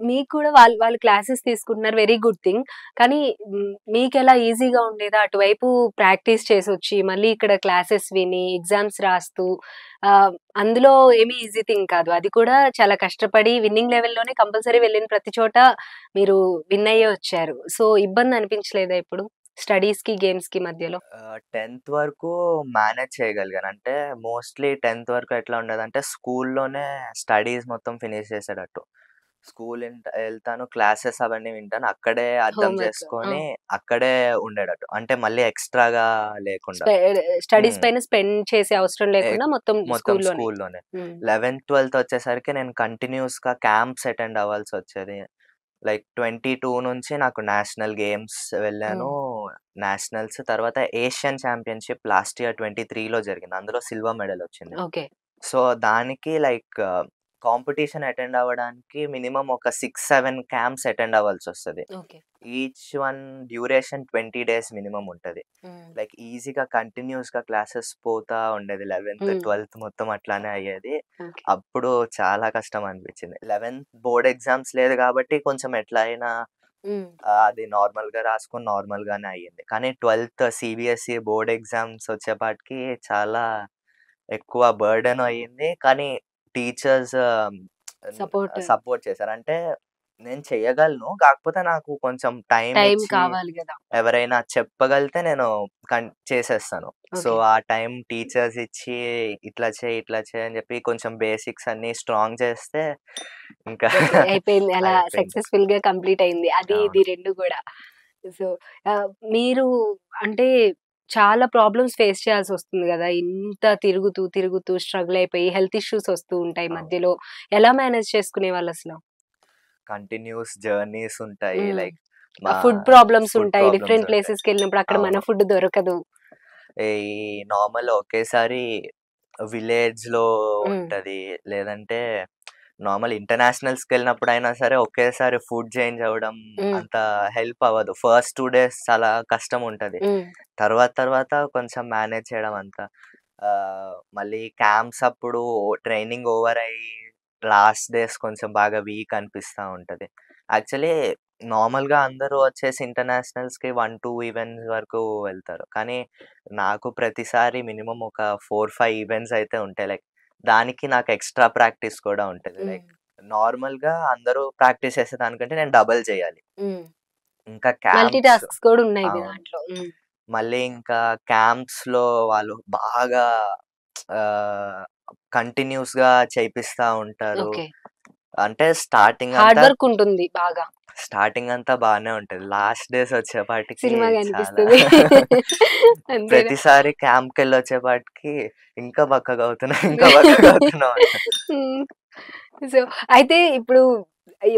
మీకు కూడా వాళ్ళు వాళ్ళు క్లాసెస్ తీసుకుంటున్నారు. Very good thing. కానీ మీకెలా ఈజీగా ఉండేదా? అటువైపు ప్రాక్టీస్ చేసొచ్చి, మళ్ళీ ఇక్కడ క్లాసెస్ విని, ఎగ్జామ్స్ రాస్తూ అందులో ఏమి ఈజీ థింగ్ కాదు. అది కూడా చాలా కష్టపడి విన్నింగ్ లెవెల్‌లోనే కంపల్సరీ వెళ్ళిన ప్రతి చోట మీరు విన్ అయ్యే వచ్చారు. సో, ఇబ్బంది అనిపించలేదా ఎప్పుడు? స్టడీస్‌కి, గేమ్స్‌కి మధ్యలో? 10థ్ వరకు మేనేజ్ చేయగలిగాను. అంటే మోస్ట్‌లీ 10థ్ వరకు ఎట్లా ఉండేదంటే స్కూల్‌లోనే స్టడీస్ మొత్తం ఫినిష్ చేసేటట్టు. ఎళ్తాను, క్లాసెస్ అవన్నీ వింటాను. అక్కడే అర్థం హోమ్ వర్క్. ఆ! చేసుకొని అక్కడే ఉండేటట్టు. అంటే మళ్ళీ ఎక్స్‌ట్రాగా లేకుండా. స్పె స్టడీస్ హ్మ్. పైన స్పెండ్ చేసే అవసరం ఎ లేకుండా మొత్తం మొత్తం స్కూల్లోనే. స్కూల్‌లోనే. హ్మ్. 11థ్, 12థ్ వచ్చేసరికి నేను కంటిన్యూయస్‌గా క్యాంప్స్ అటెండ్ అవ్వాల్సొచ్చేది. లైక్ 22 నుంచి నాకు నేషనల్ గేమ్స్ వెళ్ళాను. హ్మ్. నేషనల్స్ తర్వాత ఏషియన్ ఛాంపియన్‌షిప్ లాస్ట్ ఇయర్ 23లో జరిగింది. అందులో సిల్వర్ మెడల్ వచ్చింది. ఓకే. సో, దానికి లైక్ కాంపిటీషన్ అటెండ్ అవ్వడానికి మినిమమ్ ఒక 6, 7 క్యాంప్స్ అటెండ్ అవ్వాల్సొస్తది. Okay. Each one duration 20 days minimum ఉంటది. హ్మ్. లైక్ ఈజీగా కంటిన్యూయస్‌గా క్లాసెస్ పోతా ఉండేది. 11థ్, హ్మ్. 12థ్ మొత్తం అట్లానే అయ్యేది. ఓకే. అప్పుడు చాలా కష్టం అనిపించింది. 11థ్ బోర్డ్ ఎగ్జామ్స్ లేదు కాబట్టి కొంచెం ఎట్లా అయినా హ్మ్. అది నార్మల్‌గా రాసుకొని నార్మల్‌గానే అయ్యింది. కానీ 12థ్ సీబీఎస్ఈ బోర్డ్ ఎగ్జామ్స్ వచ్చేపాటికి చాలా ఎక్కువ బర్డెన్ అయ్యింది. కానీ టీచర్స్ సపోర్ట్ సపోర్ట్ చేశారు. అంటే నేను చేయగలను. కాకపోతే నాకు కొంచెం టైమ్ టైం ఇచ్చి కావాలి గదా! ఎవరైనా చెప్పగలిగితే నేను చేసేస్తాను. So, okay. ఆ టైం టీచర్స్ ఇచ్చి ఇట్లా చేయి, ఇట్లా చేయి అని చెప్పి కొంచెం బేసిక్స్ అన్నీ స్ట్రాంగ్ చేస్తే ఇంకా ఓకే. అయిపోయింది. అలా అయిపోయింది. సక్సెస్‌ఫుల్‌గా కంప్లీట్ అయింది. అది ఇది అవును. 2 గూడా. సో, మీరు అంటే చాలా ప్రాబ్లమ్స్ ఫేస్ చేయాల్సొస్తుంది గదా! ఇంత తిరుగుతూ, తిరుగుతూ స్ట్రగుల్ అయిపోయి హెల్త్ ఇష్యూస్ వస్తూ ఉంటాయి అవును. మధ్యలో. ఎలా మేనేజ్ చేసుకునేవాళ్ళసలు? కంటిన్యూయస్ జర్నీస్ ఉంటాయి. హ్మ్. లైక్ మా ఫుడ్ ప్రాబ్లమ్స్ ఫుడ్ ఉంటాయి. ప్రాబ్లమ్స్ డిఫరెంట్ ఉంటాయి. ప్లేసెస్‌కెళ్ళినప్పుడు అక్కడ మన అవును. ఫుడ్ దొరకదు. ఈ నార్మల్ ఒకేసారి విలేజ్‌లో హ్మ్. ఉంటది. లేదంటే నార్మల్ ఇంటర్నేషనల్స్‌కెళ్ళినప్పుడైనా సరే ఒకేసారి ఫుడ్ చేంజ్ అవ్వడం హ్మ్. అంత హెల్ప్ అవ్వదు. ఫస్ట్ 2 డేస్ చాలా కష్టం ఉంటది. హ్మ్. తర్వాత తర్వాత కొంచెం మేనేజ్ చేయడం అంతా. మళ్ళీ క్యాంప్స్ అప్పుడు ట్రైనింగ్ ఓవర్ అయ్యి లాస్ట్ డేస్ కొంచెం బాగా వీక్ అనిపిస్తా ఉంటది. యాక్చువల్లీ నార్మల్‌గా అందరూ వచ్చేసి ఇంటర్నేషనల్స్‌కి 1, 2 ఈవెంట్స్ వరకు వెళ్తారు. కానీ నాకు ప్రతిసారి మినిమమ్ ఒక 4, 5 ఈవెంట్స్ అయితే ఉంటాయి. లైక్ దానికి నాకు ఎక్స్‌ట్రా ప్రాక్టీస్ కూడా ఉంటది. హ్మ్. లైక్ నార్మల్‌గా అందరూ ప్రాక్టీస్ చేసే దానికంటే నేను డబుల్ చేయాలి. హ్మ్. ఇంకా మల్టీ క్యాంప్స్ టాస్క్స్ కూడా ఉన్నాయి అవును. దాంట్లో. హ్మ్. మళ్ళీ ఇంకా క్యాంప్స్‌లో వాళ్ళు బాగా ఆహ్, కంటిన్యూస్‌గా చేపిస్తా ఉంటారు. ఓకే. అంటే హార్డ్ వర్క్ ఉంటుంది బాగా. స్టార్టింగ్ అంతా బానే ఉంటది. లాస్ట్ డేస్ వచ్చేపాటికి సినిమా చాలా కనిపిస్తది. అంతేనా? ప్రతిసారి క్యాంప్‌కెళ్ళొచ్చేపాటికి ఇంకా బక్కగవుతున్నావు, ఇంకా బక్కగవుతున్నావు అంటారు. హ్మ్. సో, అయితే ఇప్పుడు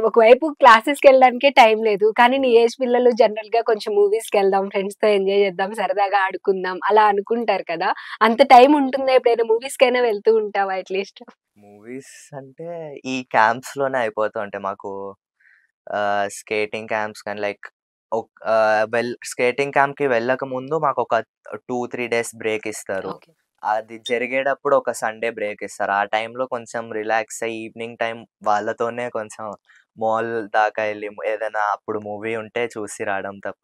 ఒకవైపు క్లాసెస్‌కెళ్ళడానికే టైం లేదు. కానీ నీ ఏజ్ పిల్లలు జనరల్‌గా కొంచెం మూవీస్‌కెళ్దాం, ఫ్రెండ్స్‌తో ఎంజాయ్ చేద్దాం, సరదాగా ఆడుకుందాం అలా అనుకుంటారు కదా! అంత టైం ఉంటుందా? ఎప్పుడైనా మూవీస్‌కైనా వెళ్తూ ఉంటావా అట్‌లీస్ట్? మూవీస్ అంటే ఈ క్యాంప్స్‌లోనే అయిపోతూ ఉంటాయి. మాకు స్కేటింగ్ క్యాంప్స్ కానీ లైక్ స్కేటింగ్ క్యాంప్‌కి వెళ్ళకముందు మాకొక 2, 3 డేస్ బ్రేక్ ఇస్తారు. ఓకే. అది జరిగేటప్పుడు ఒక సండే బ్రేక్ ఇస్తారు. ఆ టైంలో కొంచెం రిలాక్స్ అయ్యి ఈవినింగ్ టైమ్ వాళ్ళతోనే కొంచెం మాల్ దాకా ఎళ్లి ఏదైనా అప్పుడు మూవీ ఉంటే చూసి రావడం తప్ప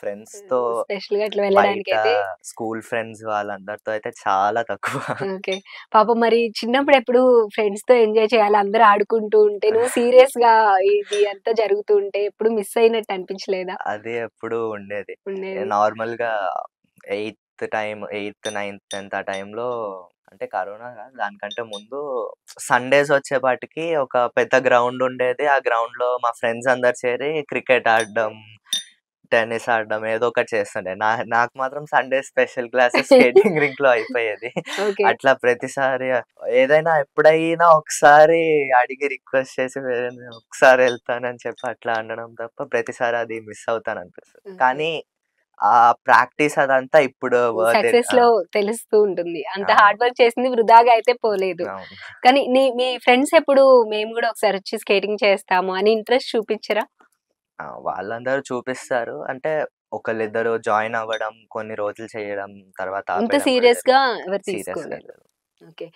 ఫ్రెండ్స్‌తో స్పెషల్‌గా అట్లా బయట వెళ్ళడానికైతే స్కూల్ ఫ్రెండ్స్ వాళ్ళందరితో అయితే చాలా తక్కువ. ఓకే. పాపం మరి చిన్నప్పుడు ఎప్పుడు ఫ్రెండ్స్‌తో ఎంజాయ్ చేయాలి, అందరూ ఆడుకుంటూ ఉంటే, నువ్వు సీరియస్‌గా ఇది అంతా జరుగుతూ ఉంటే ఎప్పుడు మిస్ అయినట్టు అనిపించలేదా? అది ఎప్పుడూ ఉండేది. ఉండేది. నార్మల్‌గా ఎయిత్, నైన్త్, 10థ్ ఆ టైంలో అంటే కరోనా కాదు దానికంటే ముందు సండేస్ వచ్చేపాటికి ఒక పెద్ద గ్రౌండ్ ఉండేది. ఆ గ్రౌండ్‌లో మా ఫ్రెండ్స్ అందరూ చేరి క్రికెట్ ఆడడం, టెన్నిస్ ఆడడం ఏదో ఒకటి చేస్తుండే. నాకు మాత్రం సండే స్పెషల్ క్లాసెస్ స్కేటింగ్ రింగ్‌లో అయిపోయేది. ఓకే. అట్లా ప్రతిసారి ఏదైనా ఎప్పుడైనా ఒకసారి అడిగి రిక్వెస్ట్ చేసి ఒకసారి ఎళ్తానని చెప్పి అట్లా అనడం తప్ప ప్రతిసారి అది మిస్ అవుతాననిపిస్తది. ఓకే. కానీ ఆ ప్రాక్టీస్ అదంతా ఇప్పుడు వర్త్ ఇట్. ఆ! సక్సెస్‌లో తెలుస్తూ ఉంటుంది. అంత అవును. హార్డ్ వర్క్ చేసింది వృధాగా అయితే పోలేదు. అవును. కానీ మీ ఫ్రెండ్స్ ఎప్పుడు మేము గూడా ఒకసారి వచ్చి స్కేటింగ్ చేస్తాము అని ఇంట్రెస్ట్ చూపిచ్చరా? ఆ! వాళ్ళందరూ చూపిస్తారు. అంటే ఒకళ్ళిద్దరు జాయిన్ అవ్వడం, కొన్ని రోజులు చేయడం, తర్వాత అంత ఆపేయడం కూడా సీరియస్‌గా జరిగింది. ఎవరు సీరియస్‌గా తీసుకోలేదు. లేదు. ఓకే.